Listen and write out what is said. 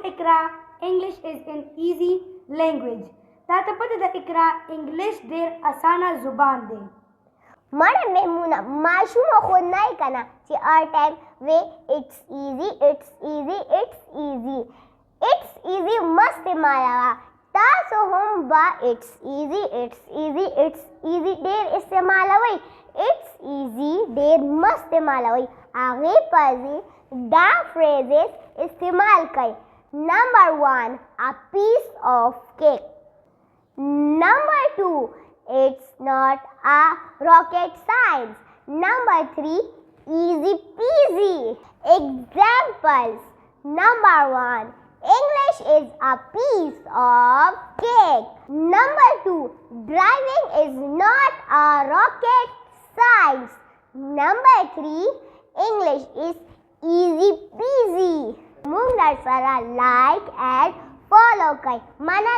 اقرا English is an easy language. تا ته پته ده اقرا انګلیش ډېر اسانه زبان دی. مړه میمونه ماشوم خو نه یې که نه چې هر ټایم وی اټس ایزي اټس ایزي اټس ایزي اټس ایزي مه استعمالوه. تاسو هم به اټس ایزي اټس ایزي اټس ایزي ډېر استعمالوئ. اټس ایزي ډېر مه استعمالوئ. هغې پسې دا فریزز استعمال کړئ. Number 1, a piece of cake. Number 2, it's not a rocket science. Number 3, easy peasy. Examples. Number 1, English is a piece of cake. Number 2, driving is not a rocket science. Number 3, English is easy peasy. مونږ سره لایک اینڈ فالو کړئ. مننه.